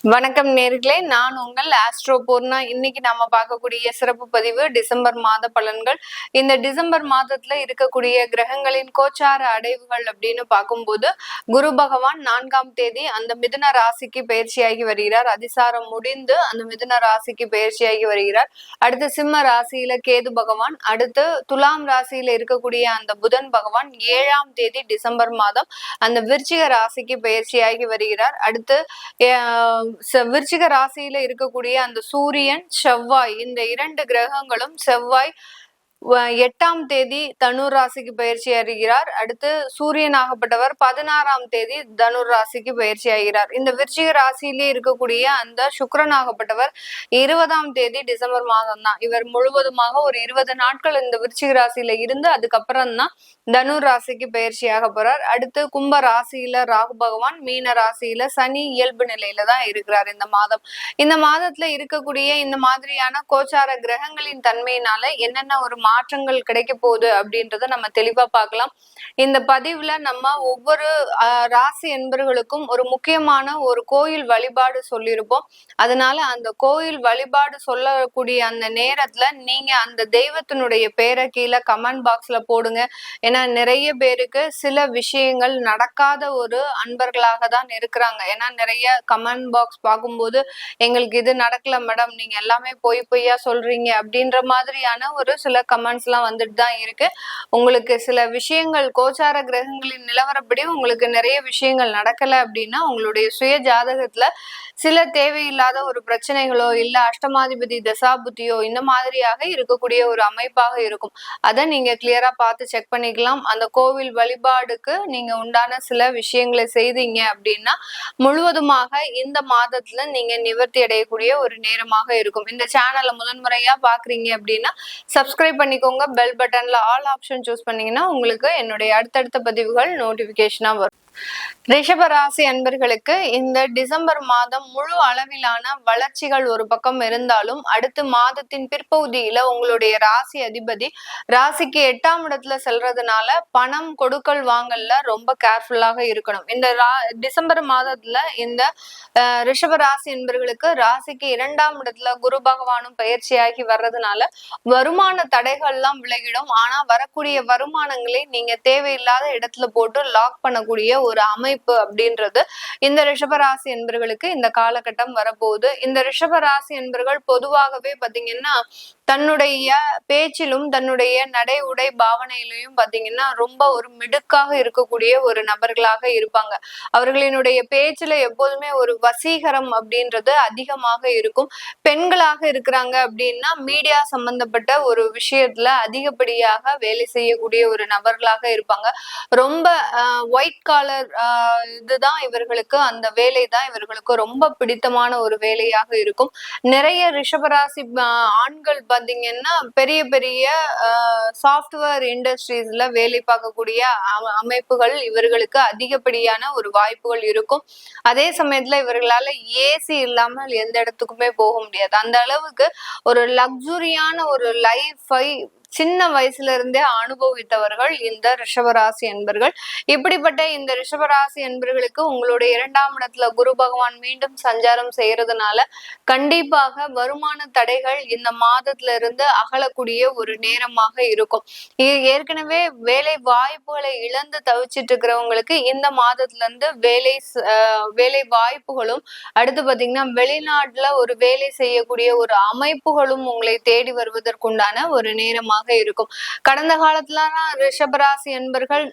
வணக்கம் நேர்களே, நான் உங்கள் ஆஸ்ட்ரோ பூர்ணா. இன்னைக்கு நாம பார்க்கக்கூடிய சிறப்பு பதிவு டிசம்பர் மாத பலன்கள். இந்த டிசம்பர் மாதத்துல இருக்கக்கூடிய கிரகங்களின் கோச்சார அடைவுகள் அப்படின்னு பார்க்கும்போது, குரு பகவான் 4ஆம் தேதி அந்த மிதுன ராசிக்கு பயிற்சியாகி வருகிறார். அதிசாரம் முடிந்து அந்த மிதுன ராசிக்கு பயிற்சியாகி வருகிறார். அடுத்து சிம்ம ராசியில கேது பகவான், அடுத்து துலாம் ராசியில இருக்கக்கூடிய அந்த புதன் பகவான் 7ஆம் தேதி டிசம்பர் மாதம் அந்த விருச்சிக ராசிக்கு பயிற்சியாகி வருகிறார். அடுத்து விருச்சிக ராசியில இருக்கக்கூடிய அந்த சூரியன், செவ்வாய், இந்த 2 கிரகங்களும் செவ்வாய் 8ஆம் தேதி தனுர் ராசிக்கு பயிற்சி ஆகிறார். அடுத்து சூரியனாகப்பட்டவர் 16ஆம் தேதி தனுர் ராசிக்கு பயிற்சி ஆகிறார். இந்த விருச்சிக ராசியிலே இருக்கக்கூடிய அந்த சுக்கிரனாகப்பட்டவர் 20ஆம் தேதி டிசம்பர் மாதம் தான். இவர் முழுவதுமாக ஒரு 20 நாட்கள் இந்த விருச்சிக ராசியில இருந்து அதுக்கப்புறம் தான் தனுர் ராசிக்கு பயிற்சியாக போறார். அடுத்து கும்ப ராசியில ராகு பகவான், மீன ராசியில சனி இயல்பு நிலையில தான் இருக்கிறார் இந்த மாதம். இந்த மாதத்துல இருக்கக்கூடிய இந்த மாதிரியான கோச்சார கிரகங்களின் தன்மையினால என்னென்ன ஒரு மாற்றங்கள் கிடைக்க போகுது அப்படின்றத நம்ம தெளிவா பார்க்கலாம். இந்த பதிவுல நம்ம ஒவ்வொரு ராசி என்பர்களுக்கும் ஒரு முக்கியமான ஒரு கோயில் வழிபாடு சொல்லியிருப்போம். அதனால அந்த கோயில் வழிபாடு சொல்லக்கூடிய அந்த நேரத்துல நீங்க அந்த தெய்வத்தினுடைய பேரை கீழே கமெண்ட் பாக்ஸ்ல போடுங்க. ஏன்னா நிறைய பேருக்கு சில விஷயங்கள் நடக்காத ஒரு அன்பர்களாக தான் இருக்கிறாங்க. ஏன்னா நிறைய கமெண்ட் பாக்ஸ் பார்க்கும்போது எங்களுக்கு இது நடக்கல மேடம், நீங்க எல்லாமே பொய்யா சொல்றீங்க அப்படின்ற மாதிரியான ஒரு சில கமெண்ட்ஸ் எல்லாம் வந்துட்டு தான் இருக்கு. உங்களுக்கு சில விஷயங்கள் கோச்சார கிரகங்களின் நிலவரப்படி உங்களுக்கு நிறைய விஷயங்கள் நடக்கல அப்படின்னா உங்களுடைய சுய ஜாதகத்துல சில தேவையில்லாத ஒரு பிரச்சனைகளோ இல்ல அஷ்டமாதிபதி தசாபுத்தியோ இந்த மாதிரியாக இருக்கக்கூடிய ஒரு அமைப்பாக இருக்கும். அதை நீங்க கிளியரா பார்த்து செக் பண்ணிக்கலாம். அந்த கோவில் வழிபாடுக்கு நீங்க உண்டான சில விஷயங்களை செய்தீங்க அப்படின்னா முழுவதுமாக இந்த மாதத்துல நீங்க நிவர்த்தி அடையக்கூடிய ஒரு நேரமாக இருக்கும். இந்த சேனலை முதன்முறையா பாக்குறீங்க அப்படின்னா சப்ஸ்கிரைப் பண்ணிக்கோங்க. பெல் பட்டன்ல ஆல் ஆப்ஷன் சூஸ் பண்ணீங்கன்னா உங்களுக்கு என்னுடைய அடுத்தடுத்த பதிவுகள் நோட்டிபிகேஷனா வரும். ரிஷபராசி அன்பர்களுக்கு இந்த டிசம்பர் மாதம் முழு அளவிலான வளர்ச்சிகள் ஒரு பக்கம் இருந்தாலும் அடுத்து மாதத்தின் பிற்பகுதியில உங்களுடைய ராசி அதிபதி ராசிக்கு 8ஆம் இடத்துல செல்றதுனால பணம் கொடுக்கல் வாங்கல்ல ரொம்ப கேர்ஃபுல்லாக இருக்கணும். இந்த டிசம்பர் மாதத்துல இந்த ரிஷபராசி என்பர்களுக்கு ராசிக்கு 2ஆம் இடத்துல குரு பகவானும் பயிற்சியாகி வர்றதுனால வருமான தடைகள்லாம் விலகிடும். ஆனா வரக்கூடிய வருமானங்களை நீங்க தேவையில்லாத இடத்துல போட்டு லாக் பண்ணக்கூடிய ஒரு அமைப்பு அப்படின்றது இந்த ரிஷபராசி என்பர்களுக்கு இந்த காலகட்டம் வரப்போகுது. இந்த ரிஷபராசி என்பர்கள் பொதுவாகவே பாத்தீங்கன்னா தன்னுடைய பேச்சிலும் தன்னுடைய நடை உடை பாவனையிலையும் பாத்தீங்கன்னா ரொம்ப ஒரு மிடுக்காக இருக்கக்கூடிய ஒரு நபர்களாக இருப்பாங்க. அவர்களினுடைய பேச்சுல எப்போதுமே ஒரு வசீகரம் அப்படின்றது அதிகமாக இருக்கும். பெண்களாக இருக்கிறாங்க அப்படின்னா மீடியா சம்பந்தப்பட்ட ஒரு விஷயத்துல அதிகப்படியாக வேலை செய்யக்கூடிய ஒரு நபர்களாக இருப்பாங்க. ரொம்ப ஒயிட் காலர் இதுதான் இவர்களுக்கு, அந்த வேலை தான் இவர்களுக்கு ரொம்ப பிடித்தமான ஒரு வேலையாக இருக்கும். நிறைய ரிஷபராசி ஆண்கள் பாத்தீங்கன்னா பெரிய பெரிய சாஃப்ட்வேர் இண்டஸ்ட்ரீஸ்ல வேலை பார்க்கக்கூடிய அமைப்புகள் இவர்களுக்கு அதிகப்படியான ஒரு வாய்ப்புகள் இருக்கும். அதே சமயத்துல இவர்களால ஏசி இல்லாமல் எந்த இடத்துக்குமே போக முடியாது. அந்த அளவுக்கு ஒரு லக்ஸுரியான ஒரு லைஃபை சின்ன வயசுல இருந்தே அனுபவித்தவர்கள் இந்த ரிஷபராசி என்பர்கள். இப்படிப்பட்ட இந்த ரிஷபராசி என்பர்களுக்கு உங்களுடைய 2ஆம் இடத்துல குரு பகவான் மீண்டும் சஞ்சாரம் செய்யறதுனால கண்டிப்பாக வருமான தடைகள் இந்த மாதத்துல இருந்து அகலக்கூடிய ஒரு நேரமாக இருக்கும். ஏற்கனவே வேலை வாய்ப்புகளை இழந்து தவிச்சிட்டு இருக்கிறவங்களுக்கு இந்த மாதத்துல இருந்து வேலை வாய்ப்புகளும் அடுத்து பாத்தீங்கன்னா வெளிநாட்டுல ஒரு வேலை செய்யக்கூடிய ஒரு அமைப்புகளும் உங்களை தேடி வருவதற்குண்டான ஒரு நேரமாக இருக்கும். கடந்த காலத்துல ரிஷபராசி என்பர்கள்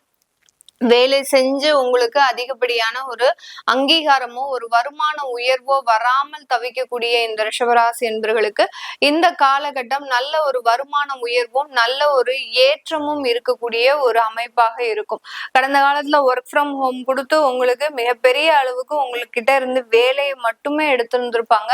வேலை செஞ்சு உங்களுக்கு அதிகப்படியான ஒரு அங்கீகாரமோ ஒரு வருமான உயர்வோ வராமல் தவிக்கக்கூடிய இந்த ரிஷபராசி என்பர்களுக்கு இந்த காலகட்டம் நல்ல ஒரு வருமான உயர்வும் நல்ல ஒரு ஏற்றமும் இருக்கக்கூடிய ஒரு அமைப்பாக இருக்கும். கடந்த காலத்துல ஒர்க் ஃப்ரம் ஹோம் கொடுத்து உங்களுக்கு மிகப்பெரிய அளவுக்கு உங்ககிட்ட இருந்து வேலையை மட்டுமே எடுத்திருந்திருப்பாங்க.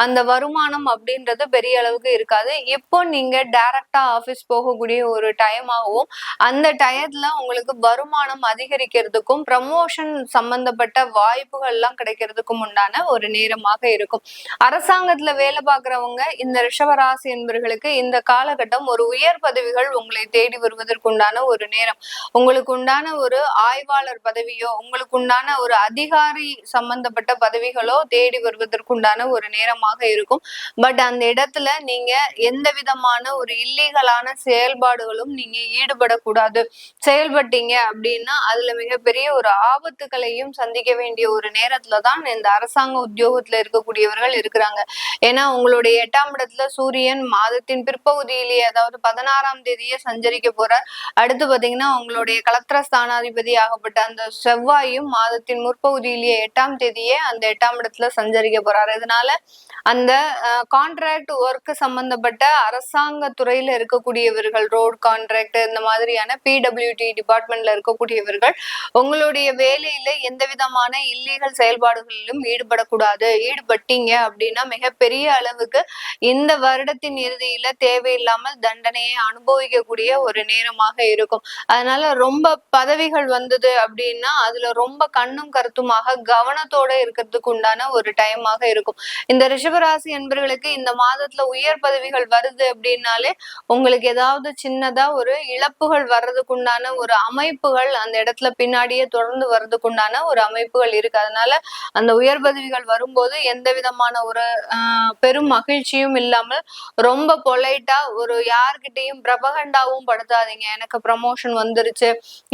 அந்த வருமானம் அப்படின்றது பெரிய அளவுக்கு இருக்காது. இப்போ நீங்க டைரக்டா ஆபீஸ் போகக்கூடிய ஒரு டைம் ஆகும். அந்த டயத்துல உங்களுக்கு வருமானம் அதிகரிக்கிறதுக்கும் ப்ரமோஷன் சம்பந்தப்பட்ட வாய்ப்புகள் எல்லாம் கிடைக்கிறதுக்கும் உண்டான ஒரு நேரமாக இருக்கும். அரசாங்கத்துல வேலை பார்க்கிறவங்க இந்த ரிஷபராசி என்பர்களுக்கு இந்த காலகட்டம் ஒரு உயர் பதவிகள் உங்களை தேடி வருவதற்குண்டான ஒரு நேரம். உங்களுக்கு உண்டான ஒரு ஆய்வாளர் பதவியோ, உங்களுக்கு உண்டான ஒரு அதிகாரி சம்பந்தப்பட்ட பதவிகளோ தேடி வருவதற்குண்டான ஒரு நேரமாக இருக்கும். பட் அந்த இடத்துல நீங்க எந்த விதமான ஒரு இல்லீகலான செயல்பாடுகளும் நீங்க ஈடுபடக்கூடாது. செயல்பட்டீங்க அப்படின்னா அதுல மிகப்பெரிய ஒரு ஆபத்துகளையும் சந்திக்க வேண்டிய ஒரு நேரத்துலதான் இந்த அரசாங்க உத்தியோகத்துல இருக்கக்கூடியவர்கள் இருக்கிறாங்க. ஏன்னா உங்களுடைய 8ஆம் இடத்துல சூரியன் மாதத்தின் பிற்பகுதியிலேயே, அதாவது 16ஆம் தேதியே சஞ்சரிக்க போறார். அடுத்து பாத்தீங்கன்னா உங்களுடைய கலத்திர ஸ்தானாதிபதி ஆகப்பட்ட அந்த செவ்வாயும் மாதத்தின் முற்பகுதியிலேயே 8ஆம் தேதியே அந்த 8ஆம் இடத்துல சஞ்சரிக்க போறாரு. இதனால அந்த கான்ட்ராக்ட் ஒர்க் சம்பந்தப்பட்ட அரசாங்க துறையில இருக்கக்கூடியவர்கள், ரோட் கான்ட்ராக்ட், இந்த மாதிரியான பிடபிள்யூடி டிபார்ட்மெண்ட்ல இருக்கக்கூடியவர்கள் உங்களுடைய வேலையில எந்த விதமான இல்லீகல் செயல்பாடுகளிலும் ஈடுபடக்கூடாது. ஈடுபட்டீங்க அப்படின்னா மிகப்பெரிய அளவுக்கு இந்த வருடத்தின் இறுதியில தேவையில்லாமல் தண்டனையை அனுபவிக்கக்கூடிய ஒரு நேரமாக இருக்கும். அதனால ரொம்ப பதவிகள் வந்தது அப்படின்னா அதுல ரொம்ப கண்ணும் கருத்துமாக கவனத்தோட இருக்கிறதுக்கு உண்டான ஒரு டைமாக இருக்கும். இந்த ரிஷபராசி என்பர்களுக்கு இந்த மாதத்துல உயர் பதவிகள் வருது அப்படின்னாலே உங்களுக்கு ஏதாவது சின்னதா ஒரு இழப்புகள் வர்றதுக்குண்டான ஒரு அமைப்புகள் அந்த இடத்துல பின்னாடியே தொடர்ந்து வர்றதுக்குண்டான ஒரு அமைப்புகள் இருக்கு. அதனால அந்த உயர் பதவிகள் வரும்போது எந்த விதமான ஒரு பெரும் மகிழ்ச்சியும் இல்லாமல் ரொம்ப பொலைட்டா ஒரு யார்கிட்டையும் பிரபகண்டாவும் படுத்தாதீங்க. எனக்கு ப்ரமோஷன் வந்துருச்சு,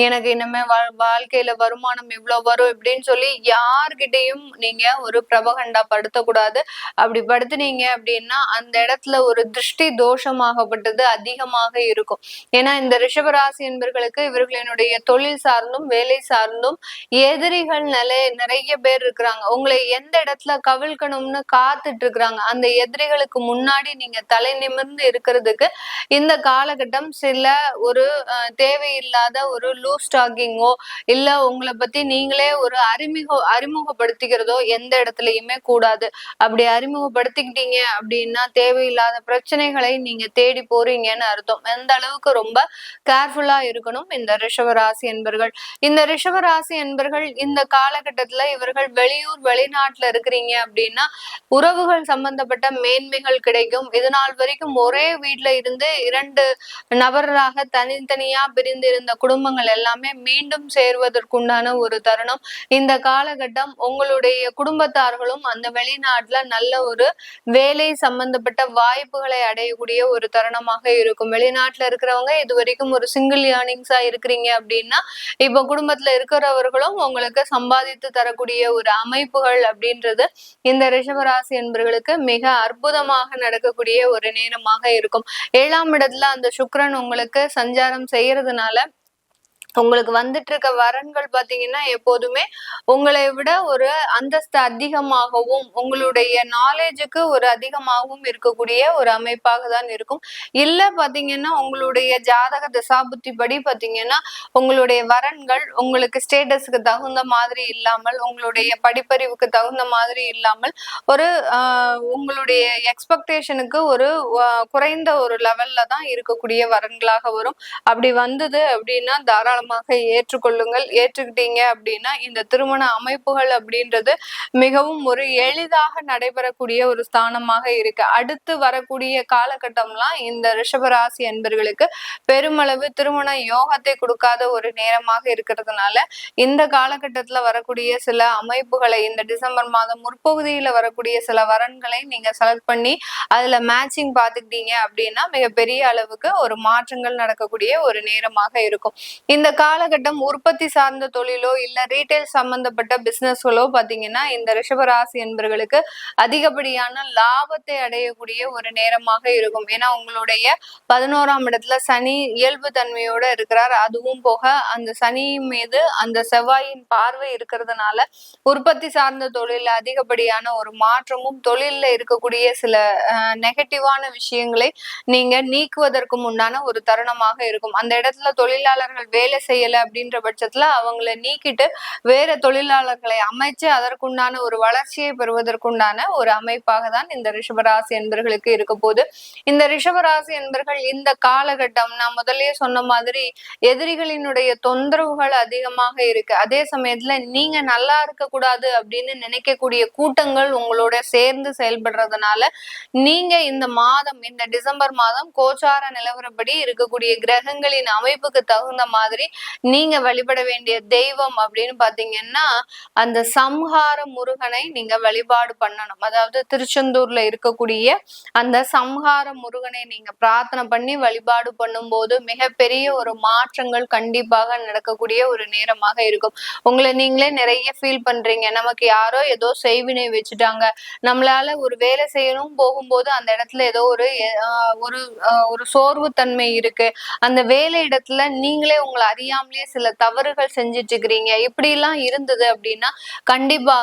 எனக்கு இனிமே வாழ்க்கையில வருமானம் இவ்வளவு வரும் இப்படின்னு சொல்லி யார்கிட்டையும் நீங்க ஒரு பிரபகண்டா படுத்தக்கூடாது. அப்படி படுத்துனீங்க அப்படின்னா அந்த இடத்துல ஒரு திருஷ்டி தோஷமாகப்பட்டது அதிகமாக இருக்கும். ஏன்னா இந்த ரிஷபராசி என்பர்களுக்கு இவர்களினுடைய தொழில் சார்ந்தும் வேலை சார்ந்தும் எதிரிகள் நிறைய பேர் இருக்கிறாங்க. உங்களை எந்த இடத்துல கவிழ்க்கணும்னு காத்துட்டு இருக்கிறாங்க. அந்த எதிரிகளுக்கு முன்னாடி நீங்க தலை நிமிர்ந்து இருக்கிறதுக்கு இந்த காலகட்டம் சில ஒரு தேவையில்லாத ஒரு லூஸ் டாக்கிங்கோ இல்ல உங்களை பத்தி நீங்களே ஒரு அறிமுகப்படுத்திக்கிறதோ எந்த இடத்துலயுமே கூடாது. அப்படி அறிமுகப்படுத்திக்கிட்டீங்க அப்படின்னா தேவையில்லாத பிரச்சனைகளை நீங்க தேடி போறீங்கன்னு அர்த்தம். எந்த அளவுக்கு ரொம்ப கேர்ஃபுல்லா இருக்கணும் இந்த ரிஷபராசி என்பர்கள். இந்த ரிஷபராசி என்பர்கள் இந்த காலகட்டத்துல இவர்கள் வெளியூர் வெளிநாட்டுல இருக்கிறீங்க அப்படின்னா உறவுகள் சம்பந்தப்பட்ட மேன்மைகள் கிடைக்கும். இது நாள் வரைக்கும் ஒரே வீட்டுல இருந்து 2 நபர்களாக தனித்தனியா பிரிந்து இருந்த குடும்பங்கள் எல்லாமே மீண்டும் சேர்வதற்குண்டான ஒரு தருணம். இந்த காலகட்டம் உங்களுடைய குடும்பத்தார்களும் அந்த வெளிநாட்டுல நல்ல ஒரு வேலை சம்பந்தப்பட்ட வாய்ப்புகளை அடையக்கூடிய ஒரு தருணமாக இருக்கும். வெளிநாட்டுல இருக்கிறவங்க இது வரைக்கும் ஒரு சிங்கிள் ஏர்னிங்ஸா இருக்கிறீங்க அப்படின்னா இப்ப குடும்பத்துல இருக்கிறவர்களும் உங்களுக்கு சம்பாதித்து தரக்கூடிய ஒரு அமைப்புகள் அப்படின்றது இந்த ரிஷபராசி என்பவர்களுக்கு மிக அற்புதமாக நடக்கக்கூடிய ஒரு நேரமாக இருக்கும். 7ஆம் இடத்துல அந்த சுக்கிரன் உங்களுக்கு சஞ்சாரம் செய்யறதுனால உங்களுக்கு வந்துட்டு இருக்க வரன்கள் பாத்தீங்கன்னா எப்போதுமே உங்களை விட ஒரு அந்தஸ்து அதிகமாகவும் உங்களுடைய நாலேஜுக்கு ஒரு அதிகமாகவும் இருக்கக்கூடிய ஒரு அமைப்பாக தான் இருக்கும். இல்ல பாத்தீங்கன்னா உங்களுடைய ஜாதக தசாபுத்தி படி பாத்தீங்கன்னா உங்களுடைய வரன்கள் உங்களுக்கு ஸ்டேட்டஸுக்கு தகுந்த மாதிரி இல்லாமல், உங்களுடைய படிப்பறிவுக்கு தகுந்த மாதிரி இல்லாமல், ஒரு உங்களுடைய எக்ஸ்பெக்டேஷனுக்கு ஒரு குறைந்த ஒரு லெவல்ல தான் இருக்கக்கூடிய வரன்களாக வரும். அப்படி வந்தது அப்படின்னா தாராளமாக ஏற்றுக்கொள்ளுங்கள். ஏற்றுக்கிட்டீங்க அப்படின்னா இந்த திருமண அமைப்புகள் அப்படின்றது மிகவும் ஒரு எளிதாக நடைபெறக்கூடிய ஒரு ஸ்தானமாக இருக்கு. அடுத்து வரக்கூடிய காலகட்டம்லாம் இந்த ரிஷபராசி என்பர்களுக்கு பெருமளவு திருமண யோகத்தை கொடுக்காத ஒரு நேரமாக இருக்கிறதுனால இந்த காலகட்டத்துல வரக்கூடிய சில அமைப்புகளை இந்த டிசம்பர் மாதம் முற்பகுதியில வரக்கூடிய சில வரன்களை நீங்க செலக்ட் பண்ணி அதுல மேட்சிங் பார்த்துக்கிட்டீங்க அப்படின்னா மிகப்பெரிய அளவுக்கு ஒரு மாற்றங்கள் நடக்கக்கூடிய ஒரு நேரமாக இருக்கும். இந்த காலகட்டம் உற்பத்தி சார்ந்த தொழிலோ இல்ல ரீட்டைல் சம்பந்தப்பட்ட பிசினஸ்களோ பாத்தீங்கன்னா இந்த ரிஷபராசி என்பவர்களுக்கு அதிகப்படியான லாபத்தை அடையக்கூடிய ஒரு நேரமாக இருக்கும். ஏன்னா உங்களுடைய 11ஆம் இடத்துல சனி இயல்பு தன்மையோட இருக்கிறார். அதுவும் போக அந்த சனி மீது அந்த செவ்வாயின் பார்வை இருக்கிறதுனால உற்பத்தி சார்ந்த தொழில அதிகப்படியான ஒரு மாற்றமும், தொழில்ல இருக்கக்கூடிய சில நெகட்டிவான விஷயங்களை நீங்க நீக்குவதற்கும் உண்டான ஒரு தருணமாக இருக்கும். அந்த இடத்துல தொழிலாளர்கள் வேலை செய்யல அப்படின்ற பட்சத்துல அவங்களை நீக்கிட்டு வேற தொழிலாளர்களை அமைச்சு அதற்குண்டான ஒரு வளர்ச்சியை பெறுவதற்குண்டான ஒரு அமைப்பாக தான் இந்த ரிஷபராசி என்பர்களுக்கு இருக்க போது. இந்த ரிஷபராசி என்பர்கள் இந்த காலகட்டம் நான் முதல்லயே சொன்ன மாதிரி எதிரிகளினுடைய தொந்தரவுகள் அதிகமாக இருக்கு. அதே சமயத்துல நீங்க நல்லா இருக்க கூடாது அப்படின்னு நினைக்கக்கூடிய கூட்டங்கள் உங்களோட சேர்ந்து செயல்படுறதுனால நீங்க இந்த மாதம், இந்த டிசம்பர் மாதம் கோச்சார நிலவரப்படி இருக்கக்கூடிய கிரகங்களின் அமைப்புக்கு தகுந்த மாதிரி நீங்க வழிபட வேண்டிய தெய்வம் அப்படின்னு பாத்தீங்கன்னா அந்த சம்ஹார முருகனை நீங்க வழிபாடு பண்ணணும். அதாவது திருச்செந்தூர்ல இருக்கக்கூடிய அந்த சம்ஹார முருகனை நீங்க பிரார்த்தனை பண்ணி வழிபாடு பண்ணும்போது மிகப்பெரிய ஒரு மாற்றங்கள் கண்டிப்பாக நடக்கக்கூடிய ஒரு நேரமாக இருக்கும். உங்களை நீங்களே நிறைய ஃபீல் பண்றீங்க, நமக்கு யாரோ ஏதோ செய்வினை வச்சுட்டாங்க, நம்மளால ஒரு வேலை செய்யணும் போகும்போது அந்த இடத்துல ஏதோ ஒரு சோர்வு தன்மை இருக்கு, அந்த வேலை இடத்துல நீங்களே உங்களை அறியாமலே சில தவறுகள் செஞ்சுட்டு இருக்கிறீங்க, இப்படி எல்லாம் இருந்தது அப்படின்னா கண்டிப்பாக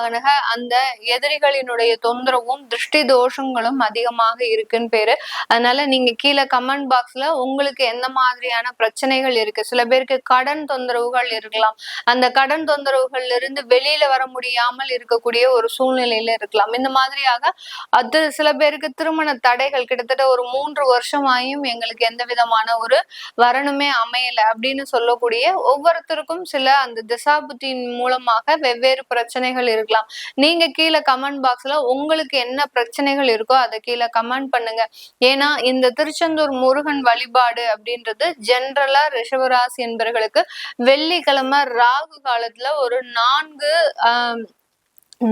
அந்த எதிரிகளினுடைய தொந்தரவும் திருஷ்டி தோஷங்களும் அதிகமாக இருக்குன்னு பேரு. அதனால நீங்க கீழே கமெண்ட் பாக்ஸ்ல உங்களுக்கு எந்த மாதிரியான பிரச்சனைகள் இருக்கு, சில பேருக்கு கடன் தொந்தரவுகள் இருக்கலாம், அந்த கடன் தொந்தரவுகள்ல இருந்து வெளியில வர முடியாமல் இருக்கக்கூடிய ஒரு சூழ்நிலையில இருக்கலாம். இந்த மாதிரியாக அது சில பேருக்கு திருமண தடைகள் கிட்டத்தட்ட ஒரு 3 வருஷமாயும் எங்களுக்கு எந்த விதமான ஒரு வரணுமே அமையல அப்படின்னு சொல்லக்கூடிய ஒவ்வொருத்தருக்கும் சில அந்த திசாபுத்தின் மூலமாக வெவ்வேறு பிரச்சனைகள் இருக்கலாம். நீங்க கீழே கமெண்ட் பாக்ஸ்ல உங்களுக்கு என்ன பிரச்சனைகள் இருக்கோ அதை கீழே கமெண்ட் பண்ணுங்க. ஏன்னா இந்த திருச்செந்தூர் முருகன் வழிபாடு அப்படின்றது ஜென்ரலா ரிஷபராசி என்பவர்களுக்கு வெள்ளிக்கிழமை ராகு காலத்துல ஒரு 4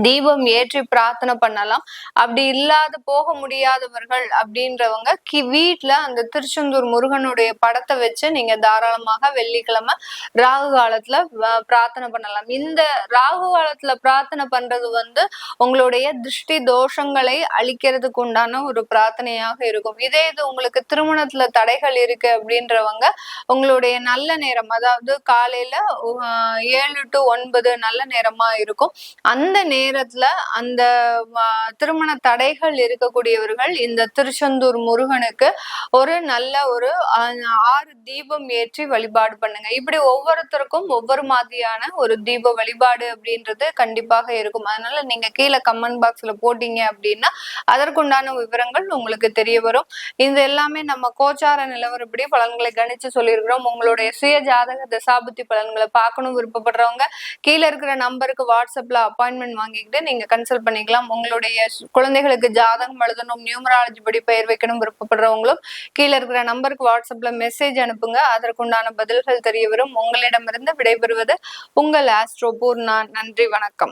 தீபம் ஏற்றி பிரார்த்தனை பண்ணலாம். அப்படி இல்லாத போக முடியாதவர்கள் அப்படின்றவங்க வீட்டுல அந்த திருச்செந்தூர் முருகனுடைய படத்தை வச்சு நீங்க தாராளமாக வெள்ளிக்கிழமை ராகு காலத்துல பிரார்த்தனை பண்ணலாம். இந்த ராகு காலத்துல பிரார்த்தனை பண்றது உங்களுடைய திருஷ்டி தோஷங்களை அழிக்கிறதுக்கு உண்டான ஒரு பிரார்த்தனையாக இருக்கும். இதே இது உங்களுக்கு திருமணத்துல தடைகள் இருக்கு அப்படின்றவங்க உங்களுடைய நல்ல நேரம், அதாவது காலையில 7 to 9 நல்ல நேரமா இருக்கும். அந்த நேரத்துல அந்த திருமண தடைகள் இருக்கக்கூடியவர்கள் இந்த திருச்செந்தூர் முருகனுக்கு ஒரு நல்ல ஒரு 6 தீபம் ஏற்றி வழிபாடு பண்ணுங்க. இப்படி ஒவ்வொருத்தருக்கும் ஒவ்வொரு மாதிரியான ஒரு தீப வழிபாடு அப்படின்றது கண்டிப்பாக இருக்கும். அதனால நீங்க கீழே கமெண்ட் பாக்ஸ்ல போட்டீங்க அப்படின்னா அதற்குண்டான விவரங்கள் உங்களுக்கு தெரிய வரும். இது எல்லாமே நம்ம கோச்சார நிலவரப்படி பலன்களை கணிச்சு சொல்லியிருக்கிறோம். உங்களுடைய சுய ஜாதக தசாபுத்தி பலன்களை பார்க்கணும் விருப்பப்படுறவங்க கீழே இருக்கிற நம்பருக்கு வாட்ஸ்அப்ல அப்பாயின்மெண்ட் வாங்கிக்கிட்டு நீங்க கன்சல்ட் பண்ணிக்கலாம். உங்களுடைய குழந்தைகளுக்கு ஜாதகம் எழுதணும், நியூமராலஜி படி பெயர் வைக்கணும் விருப்பப்படுறவங்களும் கீழே இருக்கிற நம்பருக்கு வாட்ஸ்அப்ல மெசேஜ் அனுப்புங்க. அதற்குண்டான பதில்கள் தெரிய வரும். உங்களிடமிருந்து விடைபெறுவது உங்கள் ஆஸ்ட்ரோ பூர்ணா. நன்றி, வணக்கம்.